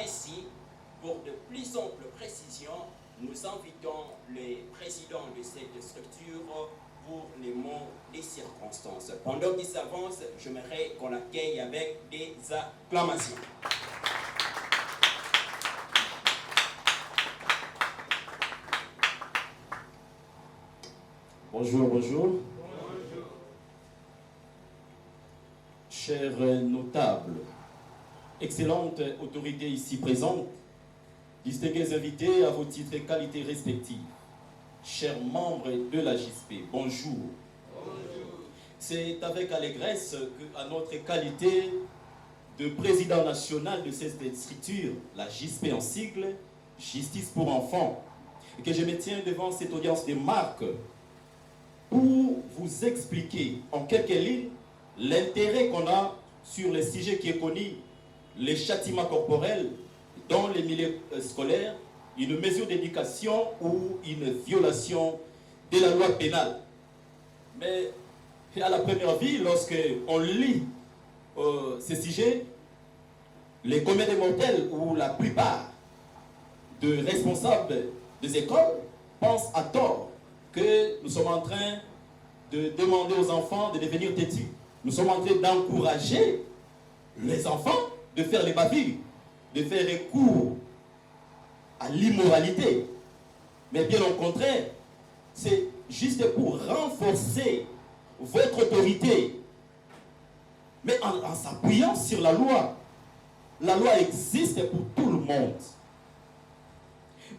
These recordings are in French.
Ainsi, pour de plus amples précisions, nous invitons les présidents de cette structure pour les mots des circonstances. Pendant qu'ils s'avancent, j'aimerais qu'on l'accueille avec des acclamations. Bonjour, bonjour. Bonjour. Chers notables, excellentes autorités ici présentes, distingués invités à vos titres et qualités respectives, chers membres de la JSP, bonjour. Bonjour. C'est avec allégresse qu'à notre qualité de président national de cette structure, la JSP en sigle, Justice pour enfants, que je me tiens devant cette audience de marque pour vous expliquer en quelques lignes l'intérêt qu'on a sur le sujet qui est connu, les châtiments corporels dans les milieux scolaires, une mesure d'éducation ou une violation de la loi pénale. Mais à la première vue, lorsqu'on lit ces sujets, les communs des mortels ou la plupart de responsables des écoles pensent à tort que nous sommes en train de demander aux enfants de devenir têtus. Nous sommes en train d'encourager les enfants de faire les bavures, de faire recours à l'immoralité. Mais bien au contraire, c'est juste pour renforcer votre autorité, mais en s'appuyant sur la loi. La loi existe pour tout le monde.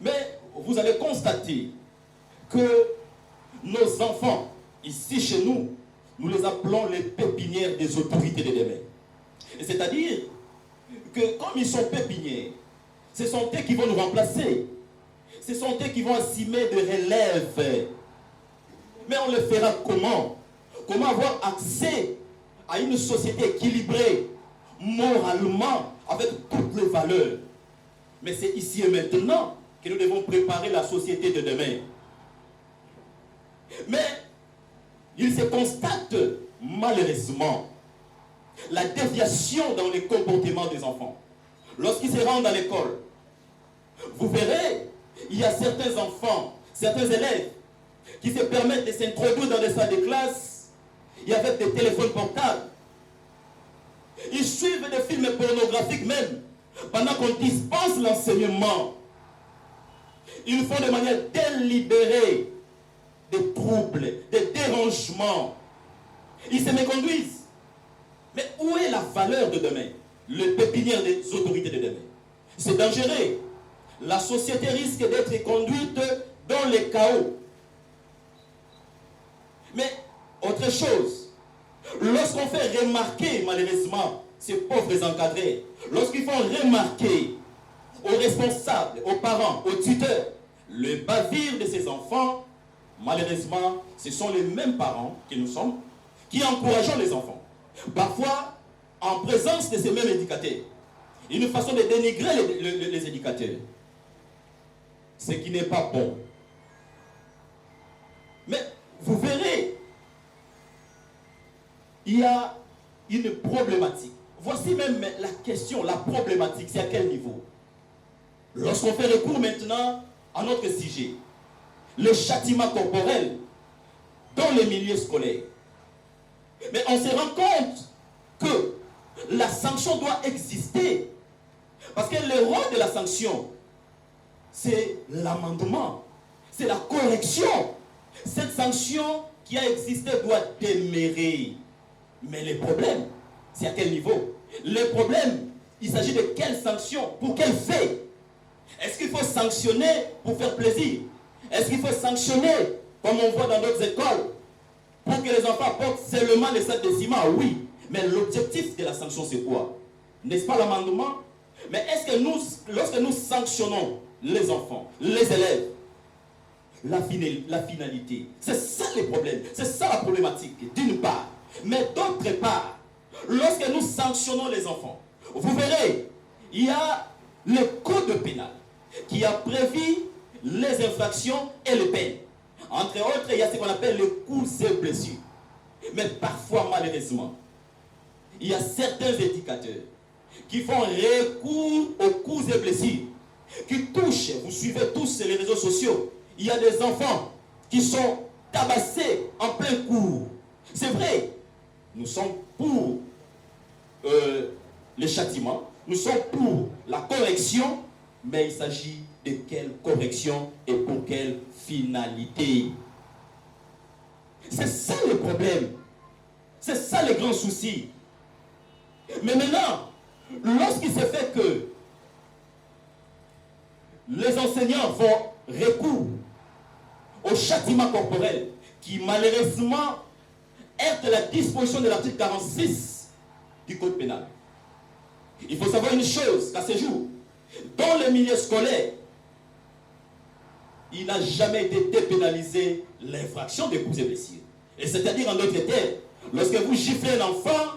Mais vous allez constater que nos enfants, ici chez nous, nous les appelons les pépinières des autorités de demain. C'est-à-dire que comme ils sont pépinières, ce sont eux qui vont nous remplacer. Ce sont eux qui vont assumer de relève. Mais on le fera comment? Comment avoir accès à une société équilibrée, moralement, avec toutes les valeurs? Mais c'est ici et maintenant que nous devons préparer la société de demain. Mais il se constate malheureusement la déviation dans les comportements des enfants. Lorsqu'ils se rendent à l'école, vous verrez, il y a certains enfants, certains élèves qui se permettent de s'introduire dans des salles de classe et avec des téléphones portables. Ils suivent des films pornographiques même pendant qu'on dispense l'enseignement. Ils font de manière délibérée des troubles, des dérangements. Ils se méconduisent. Mais où est la valeur de demain? Le pépinière des autorités de demain. C'est dangereux. La société risque d'être conduite dans le chaos. Mais autre chose, lorsqu'on fait remarquer malheureusement ces pauvres encadrés, lorsqu'ils font remarquer aux responsables, aux parents, aux tuteurs, le bavure de ces enfants, malheureusement, ce sont les mêmes parents que nous sommes qui encourageons les enfants. Parfois, en présence de ces mêmes éducateurs, une façon de dénigrer les éducateurs. Ce qui n'est pas bon. Mais vous verrez, il y a une problématique. Voici même la question, la problématique, c'est à quel niveau? Lorsqu'on fait recours maintenant à notre sujet, le châtiment corporel dans les milieux scolaires. Mais on se rend compte que la sanction doit exister. Parce que le rôle de la sanction, c'est l'amendement, c'est la correction. Cette sanction qui a existé doit demeurer. Mais le problème, c'est à quel niveau? Le problème, il s'agit de quelle sanction? Pour quel fait? Est-ce qu'il faut sanctionner pour faire plaisir? Est-ce qu'il faut sanctionner, comme on voit dans d'autres écoles, pour que les enfants portent seulement les sacs de ciment? Oui. Mais l'objectif de la sanction, c'est quoi? N'est-ce pas l'amendement? Mais est-ce que nous, lorsque nous sanctionnons les enfants, les élèves, la finalité, c'est ça le problème, c'est ça la problématique, d'une part. Mais d'autre part, lorsque nous sanctionnons les enfants, vous verrez, il y a le code pénal qui a prévu les infractions et les peines. Entre autres, il y a ce qu'on appelle les coups et blessures. Mais parfois, malheureusement, il y a certains éducateurs qui font recours aux coups coups et blessures qui touchent, vous suivez tous les réseaux sociaux, il y a des enfants qui sont tabassés en plein cours. C'est vrai, nous sommes pour les châtiments, nous sommes pour la correction, mais il s'agit de quelle correction et pour quelle finalité? C'est ça le problème. C'est ça le grand souci. Mais maintenant, lorsqu'il se fait que les enseignants font recours au châtiment corporel qui malheureusement est à la disposition de l'article 46 du Code pénal. Il faut savoir une chose, qu'à ce jour, dans le milieu scolaire, il n'a jamais été dépénalisé l'infraction de coups et blessures. Et c'est-à-dire en d'autres termes, lorsque vous giflez un enfant,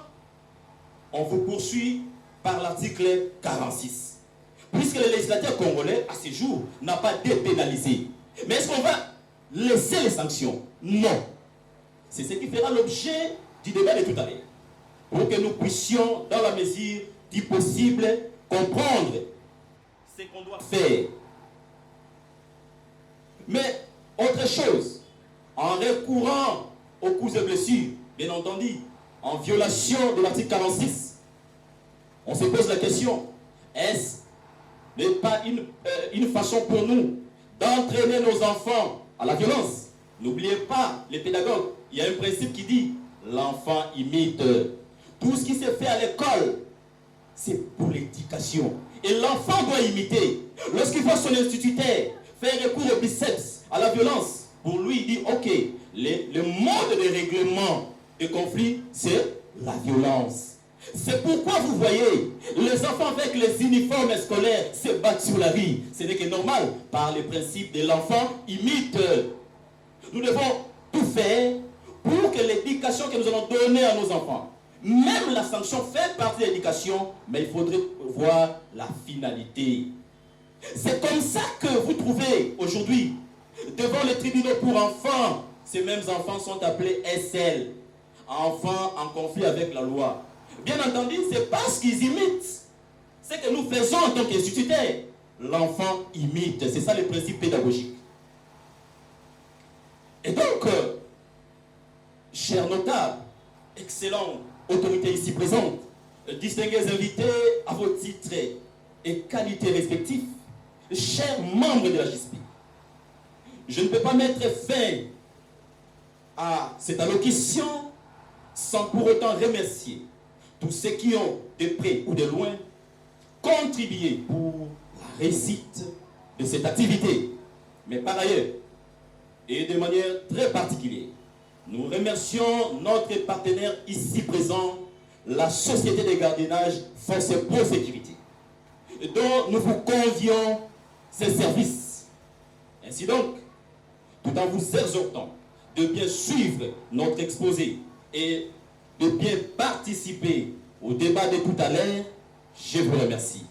on vous poursuit par l'article 46. Puisque le législateur congolais, à ce jour, n'a pas dépénalisé. Mais est-ce qu'on va laisser les sanctions? Non. C'est ce qui fera l'objet du débat de tout à l'heure. Pour que nous puissions, dans la mesure du possible, comprendre ce qu'on doit faire. Mais, autre chose, en recourant aux coups et blessures, bien entendu, en violation de l'article 46, on se pose la question, est-ce pas une façon pour nous d'entraîner nos enfants à la violence? N'oubliez pas, les pédagogues, il y a un principe qui dit, l'enfant imite. Tout ce qui se fait à l'école, c'est pour l'éducation. Et l'enfant doit imiter. Lorsqu'il voit son instituteur faire recours au biceps, à la violence, pour lui, il dit, ok, le mode de règlement des conflits, c'est la violence. C'est pourquoi vous voyez les enfants avec les uniformes scolaires se battent sur la vie. Ce n'est que normal, par le principe de l'enfant imite. Nous devons tout faire pour que l'éducation que nous allons donner à nos enfants, même la sanction fait partie de l'éducation, mais il faudrait voir la finalité. C'est comme ça que vous trouvez aujourd'hui, devant les tribunaux pour enfants, ces mêmes enfants sont appelés SL, enfants en conflit avec la loi. Bien entendu, c'est parce qu'ils imitent ce que nous faisons en tant qu'instituteurs. L'enfant imite, c'est ça le principe pédagogique. Et donc, chers notables, excellents autorités ici présentes, distingués invités à vos titres et qualités respectifs, chers membres de la JSP, je ne peux pas mettre fin à cette allocution sans pour autant remercier tous ceux qui ont, de près ou de loin, contribué pour la réussite de cette activité. Mais par ailleurs, et de manière très particulière, nous remercions notre partenaire ici présent, la Société de gardiennage Force Pro Sécurité, dont nous vous convions ces services. Ainsi donc, tout en vous exhortant de bien suivre notre exposé et de bien participer au débat de tout à l'heure, je vous remercie.